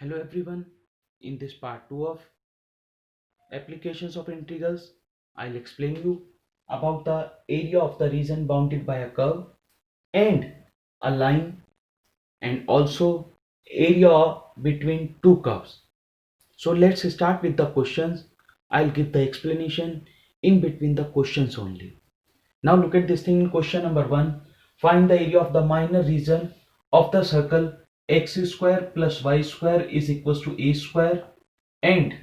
Hello everyone, in this part 2 of applications of integrals, I'll explain you about the area of the region bounded by a curve and a line, and also area between two curves. So let's start with the questions. I'll give the explanation in between the questions only. Now look at this thing in question number 1. Find the area of the minor region of the circle x square plus y square is equals to a square and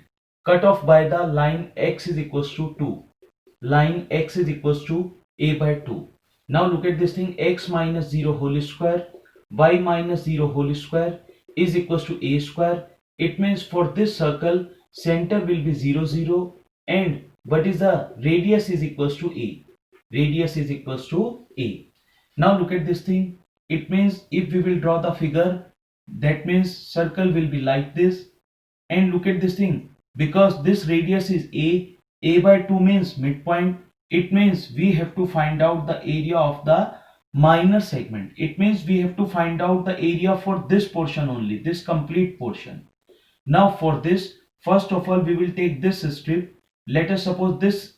cut off by the line x is equals to 2. Line x is equals to a by 2. Now look at this thing, x minus 0 whole square, y minus 0 whole square is equals to a square. It means for this circle, center will be 0, 0, and what is the radius is equals to a. Radius is equals to a. Now look at this thing. It means if we will draw the figure, that means circle will be like this. And look at this thing, because this radius is a by 2 means midpoint. It means we have to find out the area of the minor segment. It means we have to find out the area for this portion only, this complete portion. Now for this, first of all we will take this strip. Let us suppose this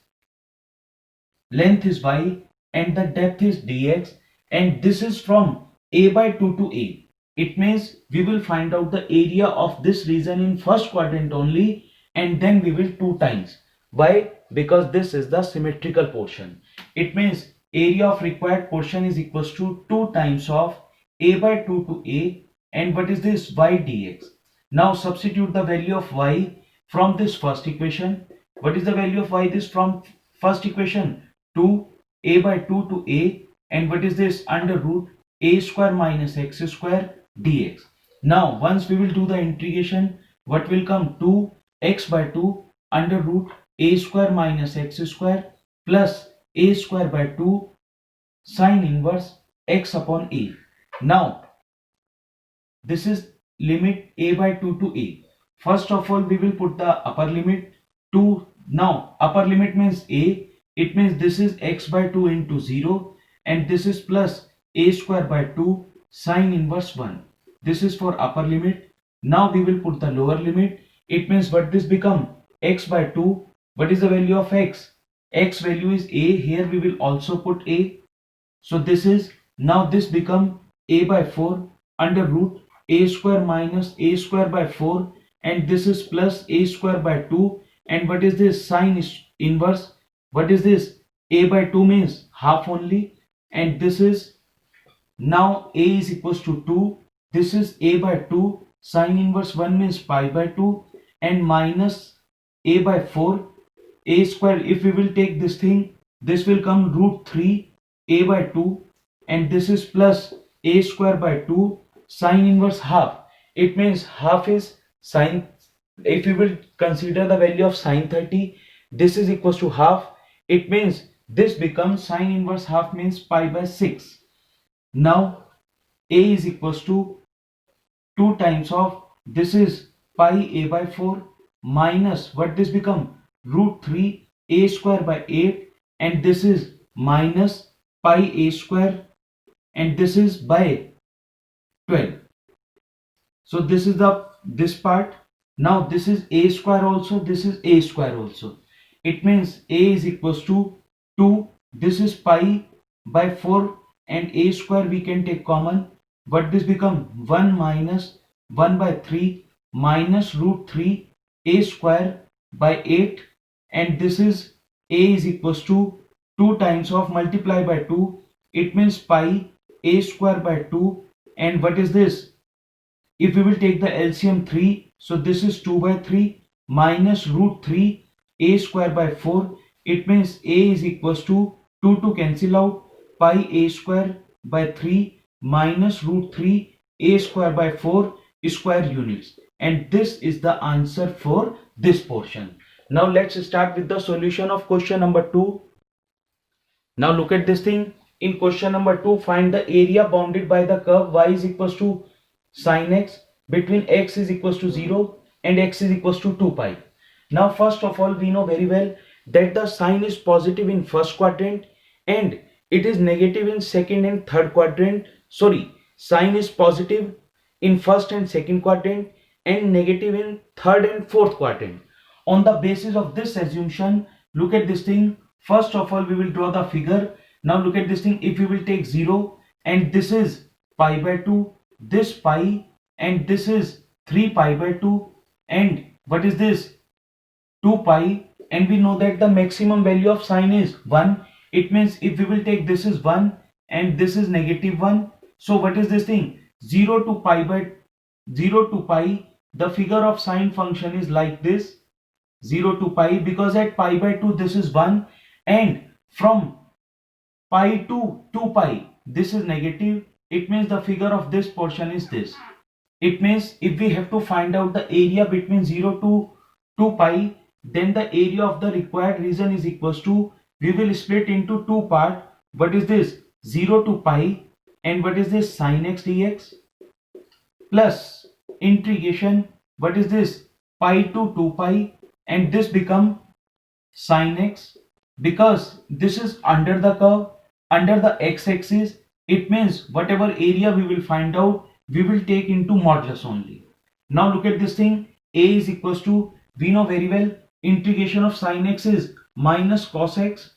length is y and the depth is dx, and this is from a by 2 to a. It means we will find out the area of this region in first quadrant only, and then we will 2 times. Why? Because this is the symmetrical portion. It means area of required portion is equals to 2 times of a by 2 to a, and what is this? Y dx. Now substitute the value of y from this first equation. What is the value of y? This from first equation, 2 a by 2 to a, and what is this? Under root a square minus x square dx. Now once we will do the integration, what will come? 2 x by 2 under root a square minus x square plus a square by 2 sine inverse x upon a. Now this is limit a by 2 to a. First of all we will put the upper limit 2. Now upper limit means a. It means this is x by 2 into 0, and this is plus a square by 2 sine inverse 1. This is for upper limit. Now we will put the lower limit. It means what this become? X by 2. What is the value of x? X value is a. Here we will also put a. So this is, now this become a by 4 under root a square minus a square by 4, and this is plus a square by 2, and what is this? Sine inverse. What is this? A by 2 means half only, and this is, now a is equals to 2. This is a by 2 sine inverse 1 means pi by 2, and minus a by 4 a square. If we will take this thing, this will come root 3 a by 2, and this is plus a square by 2 sine inverse half. It means half is sine. If we will consider the value of sine 30, this is equals to half. It means this becomes sine inverse half means pi by 6. Now a is equals to 2 times of, this is pi a by 4 minus, what this become? Root 3 a square by 8, and this is minus pi a square, and this is by 12. So this is this part. Now this is a square also, this is a square also. It means a is equals to 2. This is pi by 4, and a square we can take common. But this become 1 minus 1 by 3 minus root 3 a square by 8, and this is a is equals to 2 times of multiply by 2. It means pi a square by 2, and what is this? If we will take the LCM 3, so this is 2 by 3 minus root 3 a square by 4. It means a is equals to 2 to cancel out, pi a square by 3 minus root 3 a square by 4 square units, and this is the answer for this portion. Now let's start with the solution of question number 2. Now look at this thing. In question number 2, find the area bounded by the curve y is equals to sin x between x is equals to 0 and x is equals to 2 pi. Now first of all we know very well that the sign is positive in first quadrant and it is negative in second and third quadrant. Sorry, sign is positive in first and second quadrant and negative in third and fourth quadrant. On the basis of this assumption, look at this thing. First of all, we will draw the figure. Now look at this thing. If we will take 0 and this is pi by 2, this pi, and this is 3 pi by 2, and what is this? 2 pi, and we know that the maximum value of sine is 1. It means if we will take this is 1 and this is negative 1. So what is this thing? 0 to pi by 0 to pi, the figure of sine function is like this, 0 to pi, because at pi by 2 this is 1, and from pi to 2 pi this is negative. It means the figure of this portion is this. It means if we have to find out the area between 0 to 2 pi, then the area of the required region is equals to, we will split into two parts. What is this? 0 to pi, and what is this? Sin x dx, plus integration, what is this? Pi to 2 pi, and this become sin x, because this is under the curve, under the x-axis. It means whatever area we will find out, we will take into modulus only. Now look at this thing. A is equals to, we know very well, integration of sin x is minus cos x,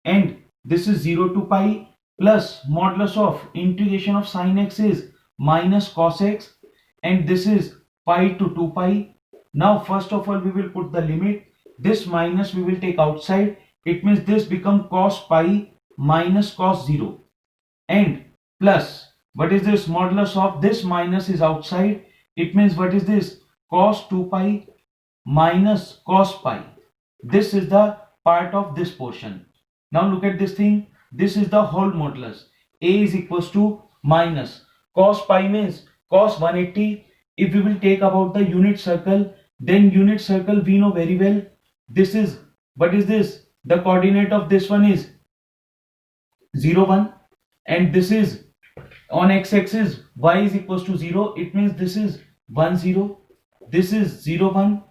and this is 0 to pi, plus modulus of integration of sin x is minus cos x, and this is pi to 2 pi. Now first of all we will put the limit. This minus we will take outside. It means this become cos pi minus cos 0, and plus what is this? Modulus of this minus is outside. It means what is this? Cos 2 pi minus cos pi. This is the part of this portion. Now look at this thing. This is the whole modulus. A is equals to minus cos pi means cos 180. If we will take about the unit circle, then unit circle we know very well. This is, what is this? The coordinate of this one is 0 1, and this is on x-axis y is equals to 0. It means this is 1 0, this is 0 1,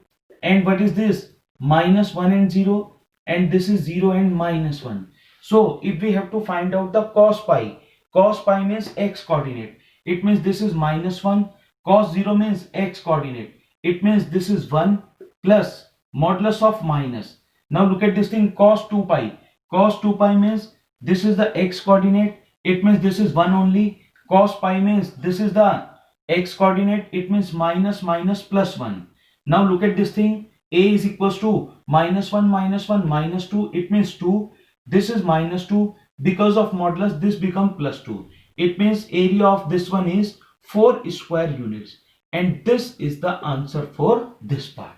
and what is this? Minus 1 and 0, and this is 0 and minus 1. So if we have to find out the cos pi means x coordinate. It means this is minus 1. Cos 0 means x coordinate. It means this is 1 plus modulus of minus. Now look at this thing, cos 2 pi. Cos 2 pi means this is the x coordinate. It means this is 1 only. Cos pi means this is the x coordinate. It means minus minus plus 1. Now look at this thing. A is equals to minus 1 minus 1 minus 2. It means 2. This is minus 2. Because of modulus this become plus 2. It means area of this one is 4 square units. And this is the answer for this part.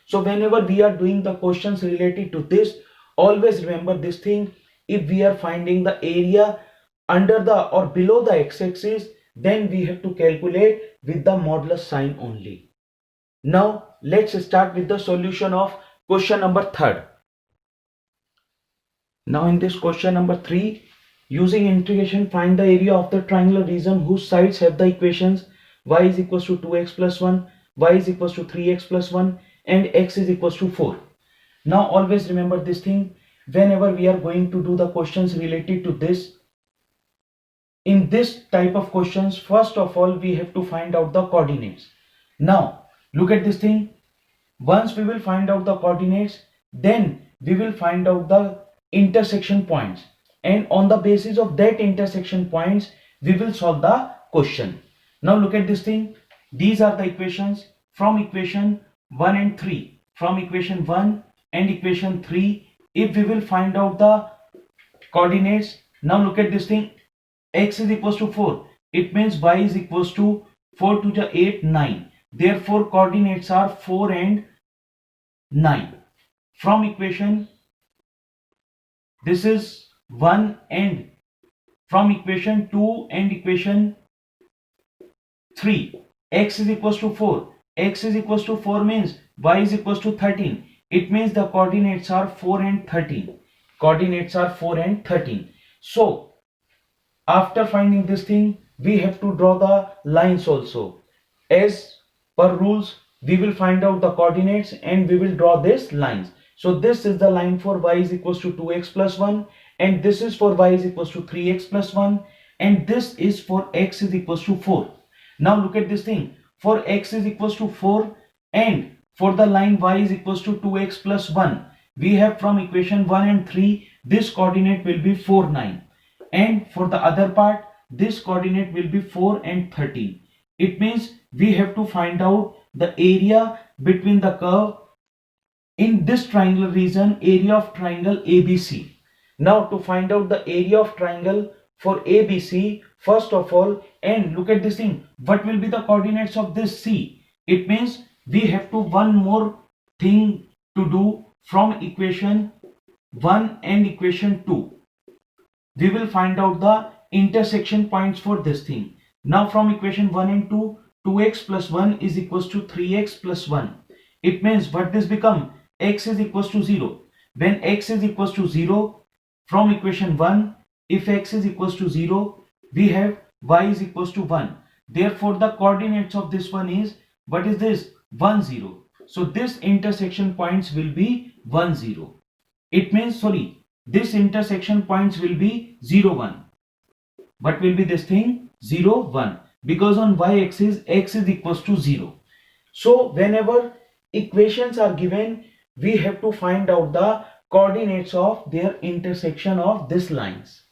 So whenever we are doing the questions related to this, always remember this thing. If we are finding the area under the or below the x-axis, then we have to calculate with the modulus sign only. Now let's start with the solution of question number 3. Now in this question number 3, using integration find the area of the triangular region whose sides have the equations y is equals to 2x plus 1, y is equals to 3x plus 1, and x is equals to 4. Now always remember this thing. Whenever we are going to do the questions related to this, in this type of questions, first of all we have to find out the coordinates. Now look at this thing. Once we will find out the coordinates, then we will find out the intersection points, and on the basis of that intersection points we will solve the question. Now look at this thing. These are the equations from equation 1 and 3. From equation 1 and equation 3, if we will find out the coordinates, now look at this thing. X is equals to 4. It means y is equals to 4 to the 8, 9. Therefore coordinates are 4 and 9. From equation, this is 1, and from equation 2 and equation 3, x is equals to 4. X is equals to 4 means y is equals to 13. It means the coordinates are 4 and 13. Coordinates are 4 and 13. So after finding this thing, we have to draw the lines also. As per rules, we will find out the coordinates and we will draw these lines. So this is the line for y is equals to 2x plus 1, and this is for y is equals to 3x plus 1, and this is for x is equals to 4. Now look at this thing. for x is equals to 4 and for the line y is equals to 2x plus 1, we have from equation 1 and 3 this coordinate will be 4, 9, and for the other part this coordinate will be 4 and 13. It means we have to find out the area between the curve in this triangular region, area of triangle ABC. Now to find out the area of triangle for ABC, first of all, and look at this thing, what will be the coordinates of this C? It means we have to one more thing to do from equation 1 and equation 2. We will find out the intersection points for this thing. Now from equation 1 and 2, 2x plus 1 is equals to 3x plus 1. It means what this become? X is equals to 0. When x is equals to 0, from equation 1, if x is equals to 0, we have y is equals to 1. Therefore, the coordinates of this one is, what is this? 1, 0. So this intersection points will be 1, 0. It means, sorry, this intersection points will be 0, 1. What will be this thing? 0, 1. Because on y-axis, x is equals to 0. So whenever equations are given, we have to find out the coordinates of their intersection of these lines.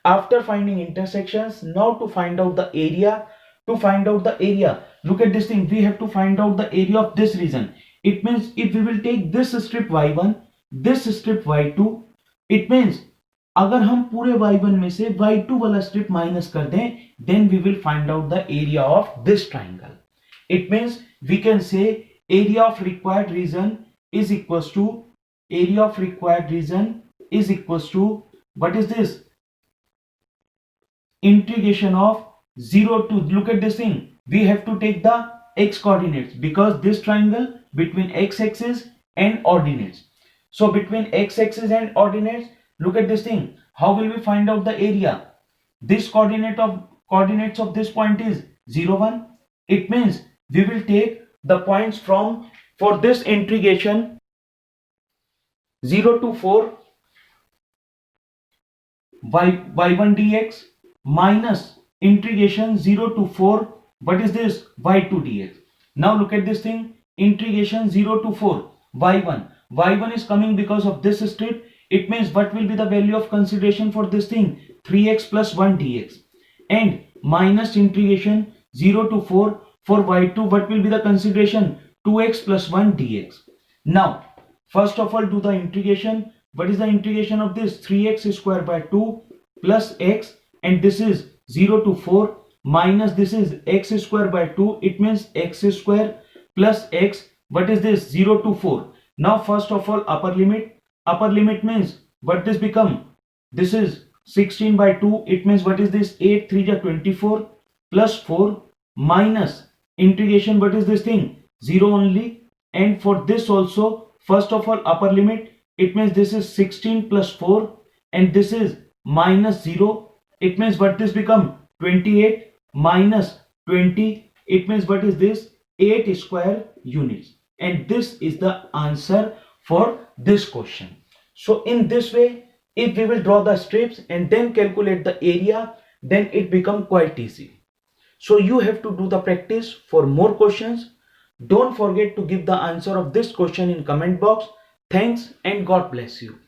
After finding intersections, now to find out the area. To find out the area, look at this thing, we have to find out the area of this region. It means if we will take this strip y1, this strip y2, it means अगर हम पूरे y1 में से y2 वाला strip minus कर दें, then we will find out the area of this triangle. It means we can say area of required region is equals to what is this? Integration of 0 to, look at this thing, we have to take the x coordinates because this triangle between x-axis and ordinates. So between x-axis and ordinates, look at this thing, how will we find out the area? This coordinates of this point is 0, 1. It means we will take the points from, for this integration, 0 to 4 y1 dx minus integration 0 to 4, what is this? y2 dx. Now look at this thing, integration 0 to 4 y1 is coming because of this strip. It means what will be the value of consideration for this thing? 3x plus 1 dx, and minus integration 0 to 4 for y2, what will be the consideration? 2x plus 1 dx. Now first of all do the integration. What is the integration of this? 3x square by 2 plus x, and this is 0 to 4 minus this is x square by 2. It means x square plus x, what is this? 0 to 4. Now first of all upper limit means what this become? This is 16 by 2. It means what is this? 8 3 are 24 plus 4 minus integration, what is this thing? 0 only. And for this also, first of all upper limit, it means this is 16 plus 4 and this is minus 0. It means what this become? 28 minus 20. It means what is this? 8 square units. And this is the answer for this question. So in this way, if we will draw the strips and then calculate the area, then it become quite easy. So you have to do the practice for more questions. Don't forget to give the answer of this question in comment box. Thanks and God bless you.